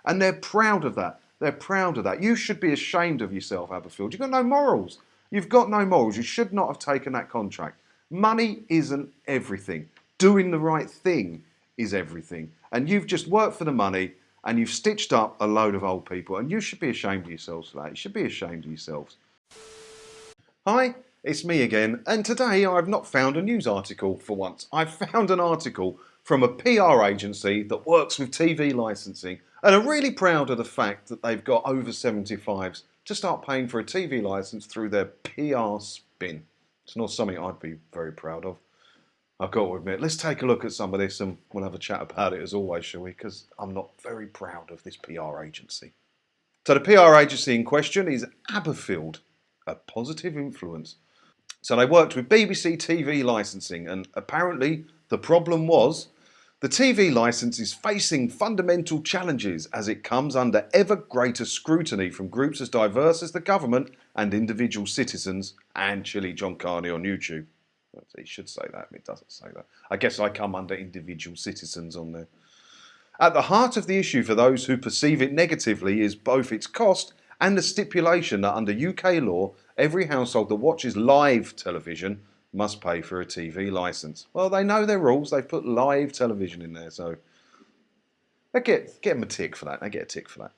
And they're proud of that. They're proud of that. You should be ashamed of yourself, Aberfield. You've got no morals. You've got no morals. You should not have taken that contract. Money isn't everything. Doing the right thing is everything. And you've just worked for the money and you've stitched up a load of old people. And you should be ashamed of yourselves for that. You should be ashamed of yourselves. Hi, it's me again. And today I've not found a news article for once. I've found an article from a PR agency that works with TV licensing and are really proud of the fact that they've got over 75s to start paying for a TV license through their PR spin. It's not something I'd be very proud of, I've got to admit. Let's take a look at some of this and we'll have a chat about it as always, shall we? Because I'm not very proud of this PR agency. So the PR agency in question is Aberfield, a positive influence. So they worked with BBC TV licensing, and apparently the problem was the TV licence is facing fundamental challenges as it comes under ever greater scrutiny from groups as diverse as the government and individual citizens and ChilliJonCarne on YouTube. It should say that, it doesn't say that. I guess I come under individual citizens on there. At the heart of the issue for those who perceive it negatively is both its cost and the stipulation that under UK law, every household that watches live television must pay for a TV licence. Well, they know their rules. They've put live television in there, so they get them a tick for that. They get a tick for that.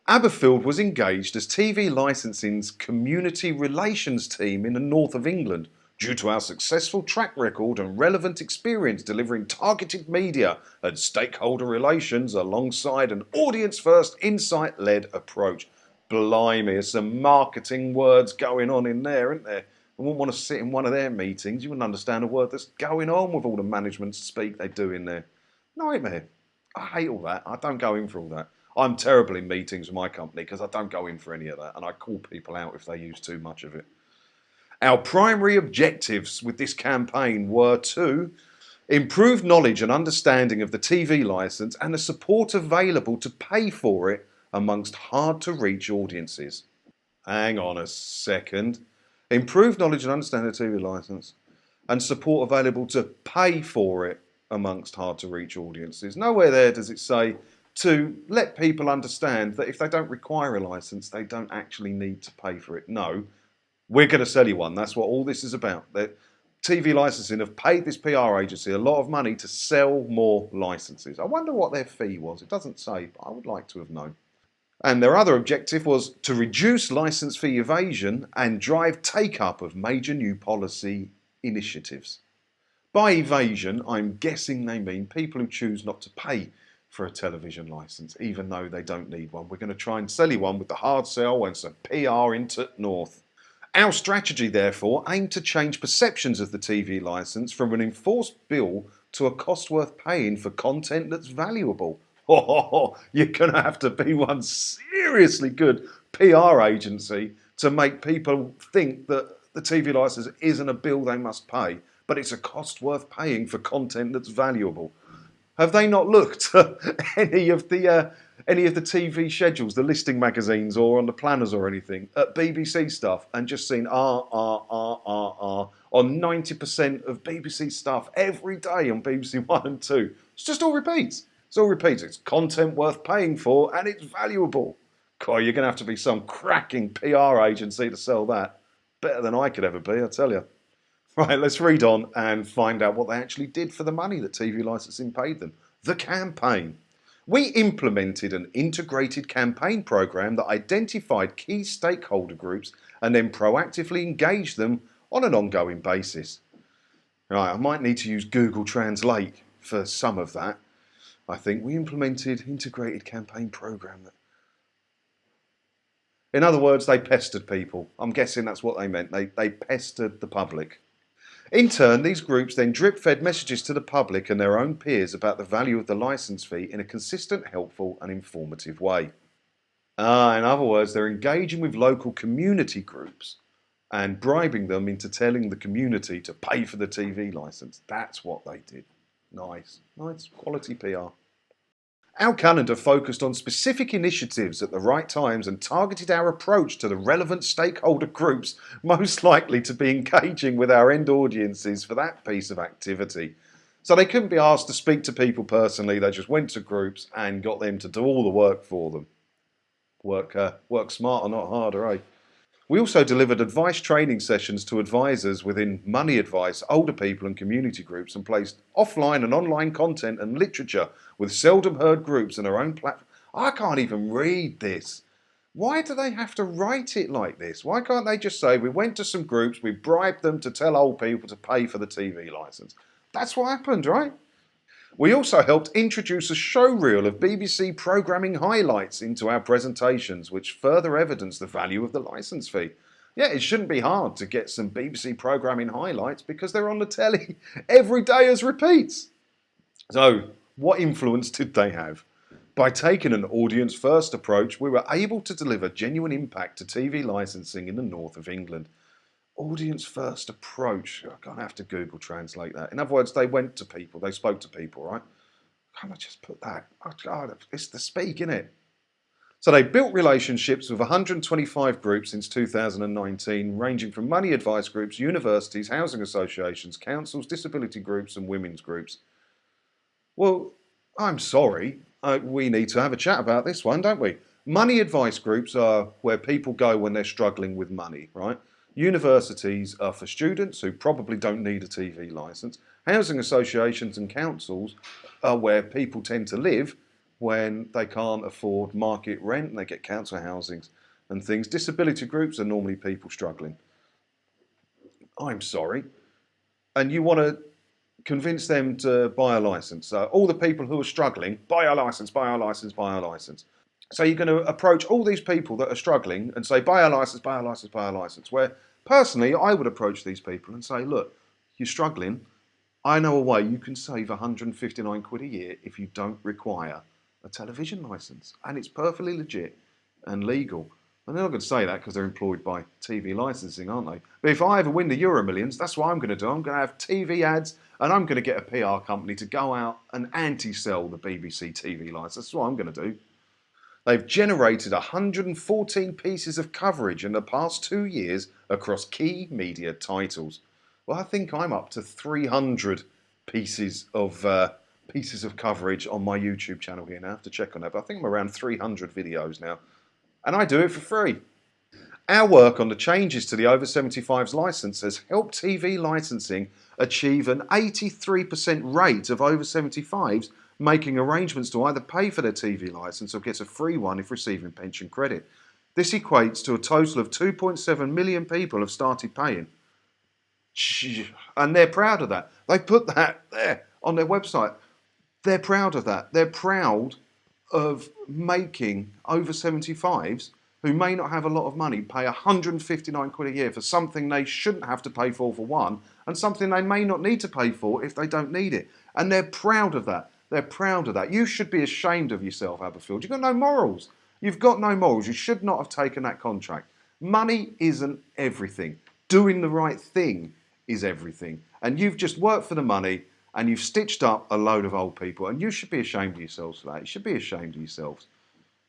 Aberfield was engaged as TV licensing's community relations team in the north of England due to our successful track record and relevant experience delivering targeted media and stakeholder relations alongside an audience-first, insight-led approach. Blimey, there's some marketing words going on in there, isn't there? I wouldn't want to sit in one of their meetings. You wouldn't understand a word that's going on with all the management speak they do in there. Nightmare. I hate all that. I don't go in for all that. I'm terrible in meetings with my company because I don't go in for any of that, and I call people out if they use too much of it. Our primary objectives with this campaign were to improve knowledge and understanding of the TV licence and the support available to pay for it amongst hard-to-reach audiences. Hang on a second. Improve knowledge and understanding of the TV licence and support available to pay for it amongst hard-to-reach audiences. Nowhere there does it say to let people understand that if they don't require a licence, they don't actually need to pay for it. No, we're going to sell you one. That's what all this is about. TV licensing have paid this PR agency a lot of money to sell more licences. I wonder what their fee was. It doesn't say, but I would like to have known. And their other objective was to reduce licence fee evasion and drive take-up of major new policy initiatives. By evasion, I'm guessing they mean people who choose not to pay for a television licence, even though they don't need one. We're going to try and sell you one with the hard sell and some PR into north. Our strategy, therefore, aimed to change perceptions of the TV licence from an enforced bill to a cost worth paying for content that's valuable. Oh, you're going to have to be one seriously good PR agency to make people think that the TV licence isn't a bill they must pay, but it's a cost worth paying for content that's valuable. Have they not looked at any of the TV schedules, the listing magazines or on the planners or anything, at BBC stuff and just seen on 90% of BBC stuff every day on BBC 1 and 2? It's just all repeats. It's all repeats. It's content worth paying for and it's valuable. God, you're going to have to be some cracking PR agency to sell that. Better than I could ever be, I tell you. Right, let's read on and find out what they actually did for the money that TV licensing paid them. The campaign. We implemented an integrated campaign program that identified key stakeholder groups and then proactively engaged them on an ongoing basis. Right, I might need to use Google Translate for some of that. I think we implemented integrated campaign program. In other words, they pestered people. I'm guessing that's what they meant. They pestered the public. In turn, these groups then drip-fed messages to the public and their own peers about the value of the licence fee in a consistent, helpful and informative way. In other words, they're engaging with local community groups and bribing them into telling the community to pay for the TV licence. That's what they did. Nice, nice quality PR. Our calendar focused on specific initiatives at the right times and targeted our approach to the relevant stakeholder groups most likely to be engaging with our end audiences for that piece of activity. So they couldn't be asked to speak to people personally. They just went to groups and got them to do all the work for them. Work smarter, not harder, eh? We also delivered advice training sessions to advisors within money advice, older people and community groups, and placed offline and online content and literature with seldom heard groups and our own platform. I can't even read this. Why do they have to write it like this? Why can't they just say, we went to some groups, we bribed them to tell old people to pay for the TV licence? That's what happened, right? We also helped introduce a showreel of BBC programming highlights into our presentations, which further evidence the value of the licence fee. Yeah, it shouldn't be hard to get some BBC programming highlights because they're on the telly every day as repeats. So, what influence did they have? By taking an audience-first approach, we were able to deliver genuine impact to TV licensing in the north of England. Audience-first approach. I'm going to have to Google translate that. In other words, they went to people, they spoke to people, right? Can't I just put that? Oh, God, it's the speak, innit? So they built relationships with 125 groups since 2019, ranging from money advice groups, universities, housing associations, councils, disability groups, and women's groups. Well, I'm sorry. We need to have a chat about this one, don't we? Money advice groups are where people go when they're struggling with money, right? Universities are for students who probably don't need a TV licence. Housing associations and councils are where people tend to live when they can't afford market rent and they get council housings and things. Disability groups are normally people struggling. I'm sorry. And you want to convince them to buy a licence. All the people who are struggling, buy a licence, buy a licence, buy a licence. So you're going to approach all these people that are struggling and say, buy a licence, buy a licence, buy a licence. Where personally, I would approach these people and say, look, you're struggling. I know a way you can save 159 quid a year if you don't require a television licence. And it's perfectly legit and legal. And they're not going to say that because they're employed by TV licensing, aren't they? But if I ever win the Euro Millions, that's what I'm going to do. I'm going to have TV ads and I'm going to get a PR company to go out and anti-sell the BBC TV licence. That's what I'm going to do. They've generated 114 pieces of coverage in the past 2 years across key media titles. Well, I think I'm up to 300 pieces of coverage on my YouTube channel here now. I have to check on that, but I think I'm around 300 videos now. And I do it for free. Our work on the changes to the over 75s licence has helped TV licensing achieve an 83% rate of over 75s making arrangements to either pay for their TV licence or get a free one if receiving pension credit. This equates to a total of 2.7 million people have started paying. And they're proud of that. They put that there on their website. They're proud of that. They're proud of making over 75s who may not have a lot of money pay 159 quid a year for something they shouldn't have to pay for one, and something they may not need to pay for if they don't need it. And they're proud of that. They're proud of that. You should be ashamed of yourself, Aberfield. You've got no morals. You've got no morals. You should not have taken that contract. Money isn't everything. Doing the right thing is everything. And you've just worked for the money and you've stitched up a load of old people, and you should be ashamed of yourselves for that. You should be ashamed of yourselves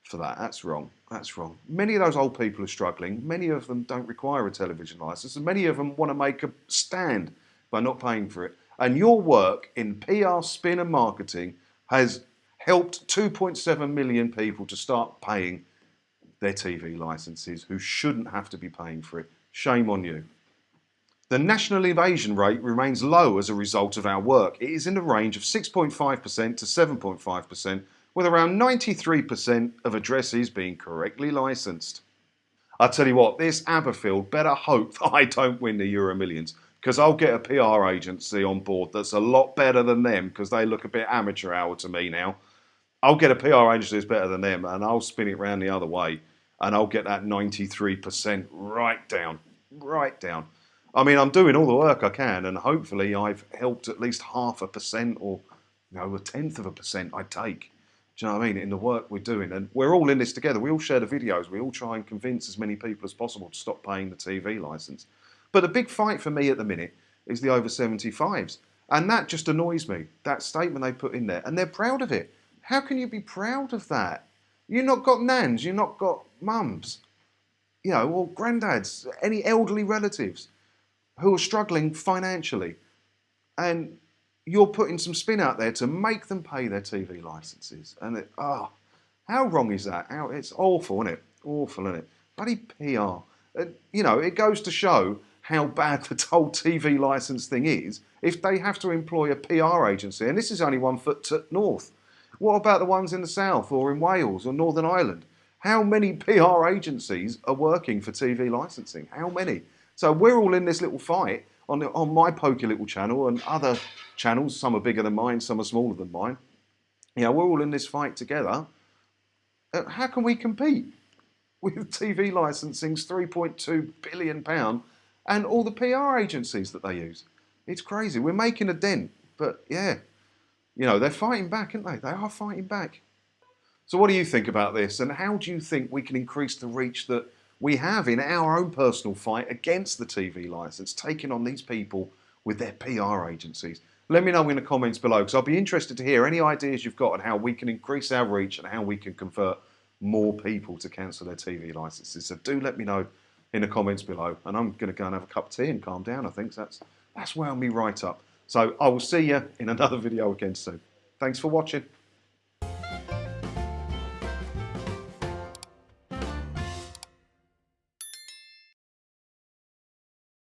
for that. That's wrong. That's wrong. Many of those old people are struggling. Many of them don't require a television licence, and many of them want to make a stand by not paying for it. And your work in PR, spin and marketing has helped 2.7 million people to start paying their TV licences who shouldn't have to be paying for it. Shame on you. The national evasion rate remains low as a result of our work. It is in the range of 6.5% to 7.5%, with around 93% of addresses being correctly licensed. I tell you what, this Aberfield better hope that I don't win the Euro Millions, because I'll get a PR agency on board that's a lot better than them, because they look a bit amateur hour to me now. I'll get a PR agency that's better than them, and I'll spin it round the other way, and I'll get that 93% right down. Right down. I mean, I'm doing all the work I can, and hopefully I've helped at least 0.5% or 0.1%, I'd take. Do you know what I mean? In the work we're doing. And we're all in this together. We all share the videos. We all try and convince as many people as possible to stop paying the TV licence. But the big fight for me at the minute is the over 75s. And that just annoys me, that statement they put in there. And they're proud of it. How can you be proud of that? You've not got nans, you've not got mums, or granddads, any elderly relatives who are struggling financially. And you're putting some spin out there to make them pay their TV licenses. And how wrong is that? It's awful, isn't it? Awful, isn't it? Bloody PR. It goes to show how bad the whole TV license thing is if they have to employ a PR agency. And this is only 1 foot north. What about the ones in the south or in Wales or Northern Ireland? How many PR agencies are working for TV licensing? How many? So we're all in this little fight on my pokey little channel and other channels. Some are bigger than mine, some are smaller than mine. We're all in this fight together. How can we compete with TV licensing's £3.2 billion and all the PR agencies that they use? It's crazy. We're making a dent, but yeah, they're fighting back, aren't they? They are fighting back. So what do you think about this? And how do you think we can increase the reach that we have in our own personal fight against the TV license, taking on these people with their PR agencies? Let me know in the comments below, because I'll be interested to hear any ideas you've got on how we can increase our reach and how we can convert more people to cancel their TV licenses. So do let me know in the comments below. And I'm going to go and have a cup of tea and calm down, I think. So that's wound me right up. So I will see you in another video again soon. Thanks for watching.